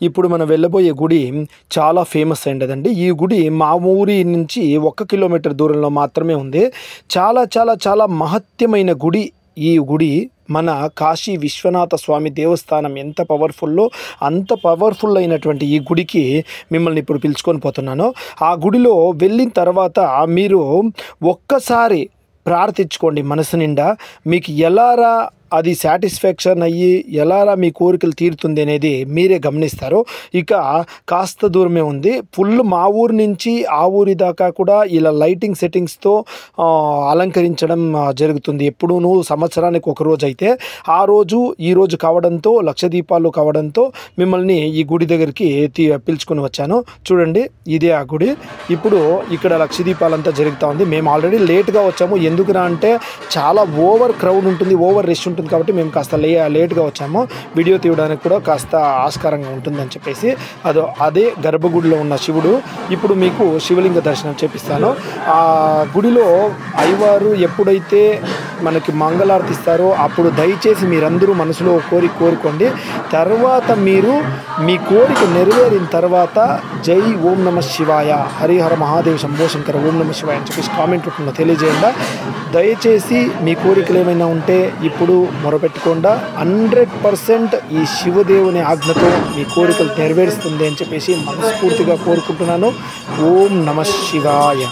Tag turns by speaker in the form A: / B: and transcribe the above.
A: ఇప్పుడు మనం వెళ్ళబోయే గుడి చాలా ఫేమస్ అయిండదండి. ఈ గుడి మా ఊరి నుంచి 1 కిలోమీటర్ దూరంలో మాత్రమే ఉంది. చాలా చాలా చాలా మహత్యమైన గుడి ఈ గుడి. మన కాశీ విశ్వనాథ స్వామి దేవస్థానం ఎంత పవర్ఫుల్లో అంత పవర్ఫుల్ అయినటువంటి ఈ గుడికి మిమ్మల్ని ఇప్పుడు పిలుచుకొని పోతున్నాను. ఆ గుడిలో వెళ్ళిన తర్వాత మీరు ఒక్కసారి ప్రార్థించుకోండి మనసు నిండా. మీకు ఎలారా అది సాటిస్ఫాక్షన్ అయ్యి ఎలారా మీ కోరికలు తీరుతుంది అనేది మీరే గమనిస్తారు. ఇక కాస్త దూరమే ఉంది. ఫుల్ మా ఊరి నుంచి ఆ ఊరి దాకా కూడా ఇలా లైటింగ్ సెట్టింగ్స్తో అలంకరించడం జరుగుతుంది. ఎప్పుడూ సంవత్సరానికి ఒక రోజు అయితే ఆ రోజు ఈ రోజు కావడంతో లక్ష దీపాలు కావడంతో మిమ్మల్ని ఈ గుడి దగ్గరికి పిలుచుకొని వచ్చాను. చూడండి, ఇదే ఆ గుడి. ఇప్పుడు ఇక్కడ లక్ష దీపాలంతా జరుగుతూ ఉంది. మేము ఆల్రెడీ లేట్గా వచ్చాము. ఎందుకురా అంటే చాలా ఓవర్ క్రౌడ్ ఉంటుంది, ఓవర్ రష్ ఉంటుంది కాబట్టి మేము కాస్త లేట్గా వచ్చాము. వీడియో తీయడానికి కూడా కాస్త ఆస్కారంగా ఉంటుందని చెప్పేసి అదే గర్భగుడిలో ఉన్న శివుడు. ఇప్పుడు మీకు శివలింగ దర్శనం చేపిస్తాను. ఆ గుడిలో అయ్యవారు ఎప్పుడైతే మనకి మంగళారతి ఇస్తారో అప్పుడు దయచేసి మీరందరూ మనసులో కోరుకోండి. తర్వాత మీరు మీ కోరిక నెరవేరిన తర్వాత జై ఓం నమ శివాయ, హరిహర మహాదేవ శంభో శంకర, ఓం నమ శివాయ అని చెప్పేసి కామెంట్ రూపంలో తెలియజేయండి. దయచేసి మీ కోరికలు ఏమైనా ఉంటే ఇప్పుడు మొరపెట్టుకోండా. 100% ఈ శివదేవుని ఆజ్ఞతో మీ కోరికలు నెరవేరుస్తుంది అని చెప్పేసి మనస్ఫూర్తిగా కోరుకుంటున్నాను. ఓం నమ శివాయ.